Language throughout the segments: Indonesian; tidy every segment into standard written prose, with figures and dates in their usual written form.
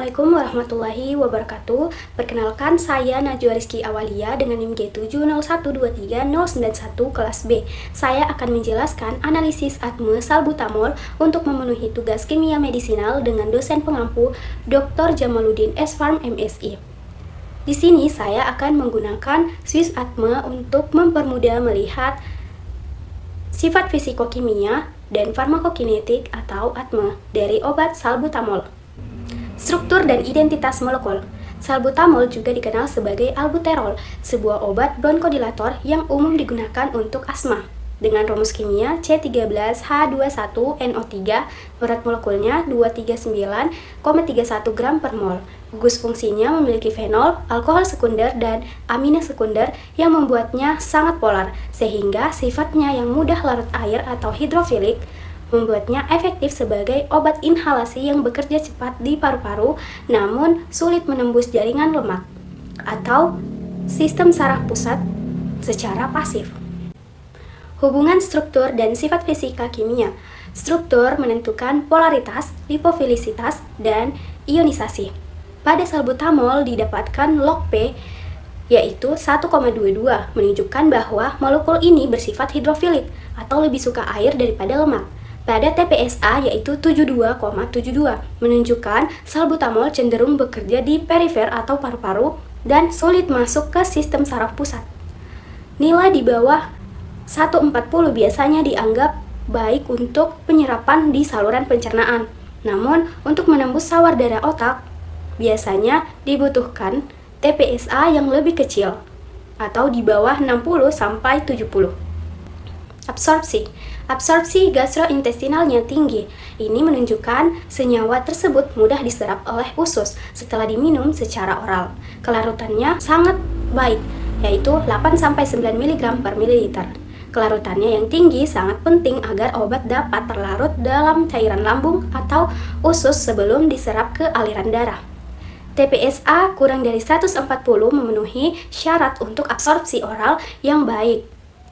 Assalamualaikum warahmatullahi wabarakatuh. Perkenalkan, saya Najwa Rizky Awalia dengan NIM G701230991 kelas B. Saya akan menjelaskan analisis atme salbutamol untuk memenuhi tugas kimia medisinal dengan dosen pengampu Dr. Jamaluddin S. Farm MSI. Di sini saya akan menggunakan Swiss atme untuk mempermudah melihat sifat fisikokimia dan farmakokinetik atau atme dari obat salbutamol. Struktur dan identitas molekul. Salbutamol juga dikenal sebagai albuterol, sebuah obat bronkodilator yang umum digunakan untuk asma. Dengan rumus kimia C13H21NO3, berat molekulnya 239,31 gram per mol. Gugus fungsinya memiliki fenol, alkohol sekunder, dan amina sekunder yang membuatnya sangat polar, sehingga sifatnya yang mudah larut air atau hidrofilik membuatnya efektif sebagai obat inhalasi yang bekerja cepat di paru-paru namun sulit menembus jaringan lemak atau sistem saraf pusat secara pasif. Hubungan struktur dan sifat fisika kimia. Struktur menentukan polaritas, lipofilisitas, dan ionisasi. Pada salbutamol didapatkan log P yaitu 1,22 menunjukkan bahwa molekul ini bersifat hidrofilik atau lebih suka air daripada lemak. Pada TPSA yaitu 72,72 menunjukkan salbutamol cenderung bekerja di perifer atau paru-paru dan sulit masuk ke sistem saraf pusat. Nilai di bawah 140 biasanya dianggap baik untuk penyerapan di saluran pencernaan. Namun untuk menembus sawar darah otak biasanya dibutuhkan TPSA yang lebih kecil atau di bawah 60 sampai 70. Absorpsi gastrointestinalnya tinggi. Ini menunjukkan senyawa tersebut mudah diserap oleh usus setelah diminum secara oral. Kelarutannya sangat baik, yaitu 8-9 mg per mililiter. Kelarutannya yang tinggi sangat penting agar obat dapat terlarut dalam cairan lambung atau usus sebelum diserap ke aliran darah. TPSA kurang dari 140 memenuhi syarat untuk absorpsi oral yang baik.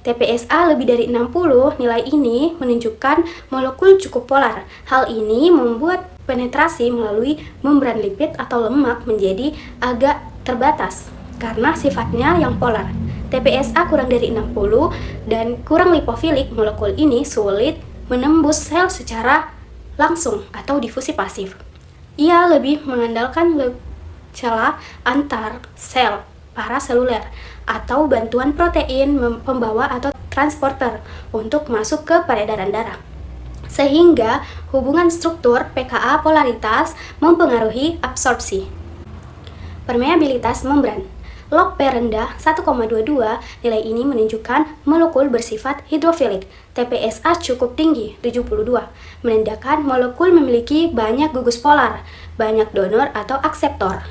TPSA lebih dari 60, nilai ini menunjukkan molekul cukup polar. Hal ini membuat penetrasi melalui membran lipid atau lemak menjadi agak terbatas karena sifatnya yang polar. TPSA kurang dari 60 dan kurang lipofilik, molekul ini sulit menembus sel secara langsung atau difusi pasif. Ia lebih mengandalkan celah antar sel paraseluler atau bantuan protein pembawa atau transporter untuk masuk ke peredaran darah. Sehingga hubungan struktur pKa polaritas mempengaruhi absorpsi. Permeabilitas membran. Log P rendah 1,22, nilai ini menunjukkan molekul bersifat hidrofilik. TPSA cukup tinggi 72, menandakan molekul memiliki banyak gugus polar, banyak donor atau akseptor.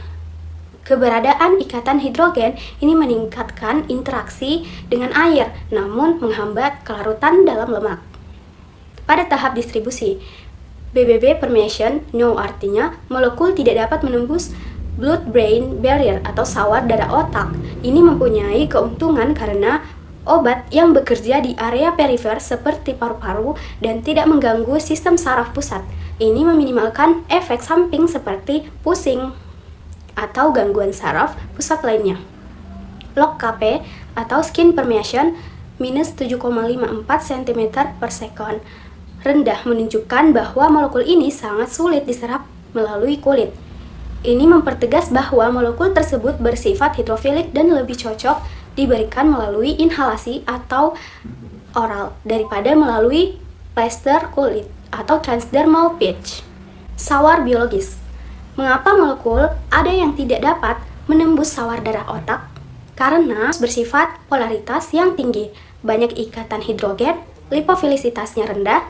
Keberadaan ikatan hidrogen ini meningkatkan interaksi dengan air, namun menghambat kelarutan dalam lemak. Pada tahap distribusi, BBB permeation no artinya molekul tidak dapat menembus blood-brain barrier atau sawar darah otak. Ini mempunyai keuntungan karena obat yang bekerja di area perifer seperti paru-paru dan tidak mengganggu sistem saraf pusat. Ini meminimalkan efek samping seperti pusing atau gangguan saraf pusat lainnya. Log Kp atau skin permeation minus 7,54 cm per second rendah menunjukkan bahwa molekul ini sangat sulit diserap melalui kulit. Ini mempertegas bahwa molekul tersebut bersifat hidrofilik dan lebih cocok diberikan melalui inhalasi atau oral daripada melalui plester kulit atau transdermal patch. Sawar biologis. Mengapa molekul ada yang tidak dapat menembus sawar darah otak? Karena bersifat polaritas yang tinggi, banyak ikatan hidrogen, lipofilisitasnya rendah.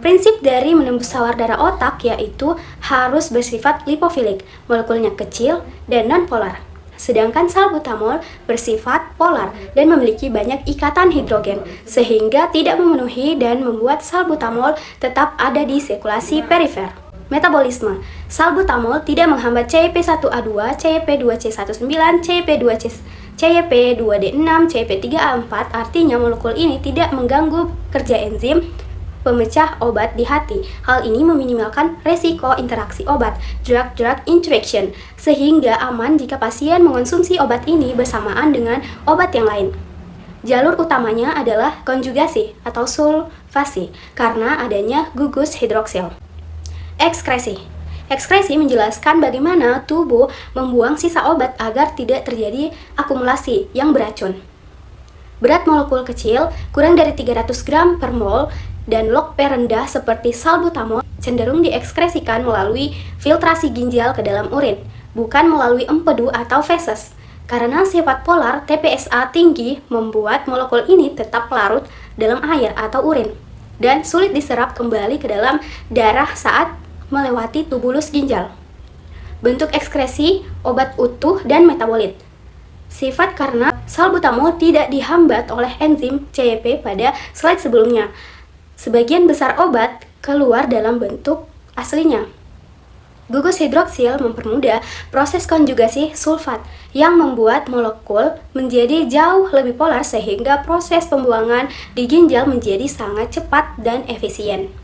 Prinsip dari menembus sawar darah otak yaitu harus bersifat lipofilik, molekulnya kecil dan non-polar. Sedangkan salbutamol bersifat polar dan memiliki banyak ikatan hidrogen, sehingga tidak memenuhi dan membuat salbutamol tetap ada di sirkulasi perifer. Metabolisme. Salbutamol tidak menghambat CYP1A2, CYP2C19, CYP2D6, CYP3A4, artinya molekul ini tidak mengganggu kerja enzim pemecah obat di hati. Hal ini meminimalkan resiko interaksi obat, drug-drug interaction, sehingga aman jika pasien mengonsumsi obat ini bersamaan dengan obat yang lain. Jalur utamanya adalah konjugasi atau sulfasi karena adanya gugus hidroksil. Ekskresi. Ekskresi menjelaskan bagaimana tubuh membuang sisa obat agar tidak terjadi akumulasi yang beracun. Berat molekul kecil kurang dari 300 gram per mol dan log P rendah seperti salbutamol cenderung diekskresikan melalui filtrasi ginjal ke dalam urin, bukan melalui empedu atau feses. Karena sifat polar TPSA tinggi membuat molekul ini tetap larut dalam air atau urin dan sulit diserap kembali ke dalam darah saat melewati tubulus ginjal. Bentuk ekskresi obat utuh dan metabolit. Sifat karena salbutamol tidak dihambat oleh enzim CYP pada slide sebelumnya. Sebagian besar obat keluar dalam bentuk aslinya. Gugus hidroksil mempermudah proses konjugasi sulfat yang membuat molekul menjadi jauh lebih polar sehingga proses pembuangan di ginjal menjadi sangat cepat dan efisien.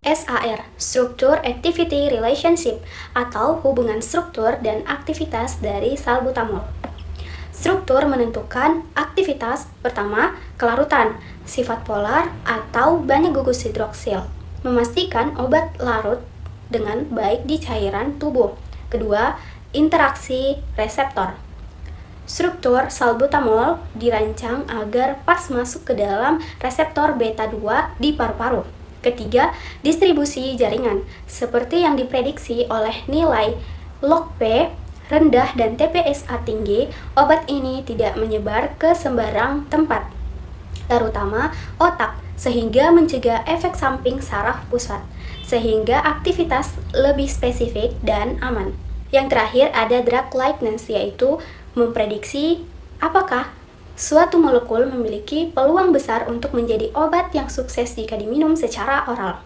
SAR, Structure Activity Relationship, atau hubungan struktur dan aktivitas dari salbutamol. Struktur menentukan aktivitas. Pertama, kelarutan, sifat polar atau banyak gugus hidroksil, memastikan obat larut dengan baik di cairan tubuh. Kedua, interaksi reseptor. Struktur salbutamol dirancang agar pas masuk ke dalam reseptor beta 2 di paru-paru. Ketiga, distribusi jaringan. Seperti yang diprediksi oleh nilai log P rendah dan TPSA tinggi, obat ini tidak menyebar ke sembarang tempat, terutama otak, sehingga mencegah efek samping saraf pusat, sehingga aktivitas lebih spesifik dan aman. Yang terakhir ada drug likeness, yaitu memprediksi apakah suatu molekul memiliki peluang besar untuk menjadi obat yang sukses jika diminum secara oral.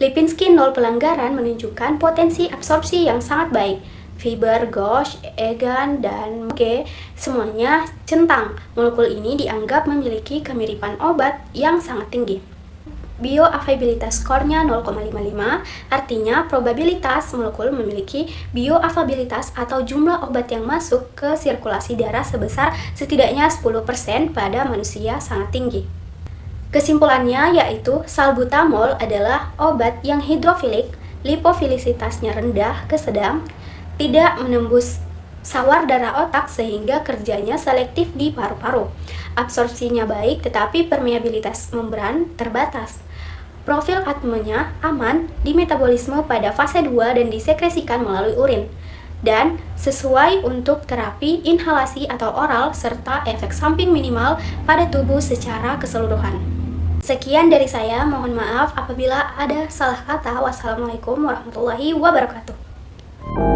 Lipinski 0 pelanggaran menunjukkan potensi absorpsi yang sangat baik. Fiber, Gauche, Egan, dan G semuanya centang. Molekul ini dianggap memiliki kemiripan obat yang sangat tinggi. Bioavailabilitas skornya 0,55, artinya probabilitas molekul memiliki bioavailabilitas atau jumlah obat yang masuk ke sirkulasi darah sebesar setidaknya 10% pada manusia sangat tinggi. Kesimpulannya yaitu salbutamol adalah obat yang hidrofilik, lipofilisitasnya rendah ke sedang, tidak menembus sawar darah otak sehingga kerjanya selektif di paru-paru. Absorpsinya baik tetapi permeabilitas membran terbatas. Profil atmosfernya aman di metabolisme pada fase 2 dan disekresikan melalui urin. Dan sesuai untuk terapi inhalasi atau oral serta efek samping minimal pada tubuh secara keseluruhan. Sekian dari saya, mohon maaf apabila ada salah kata. Wassalamualaikum warahmatullahi wabarakatuh.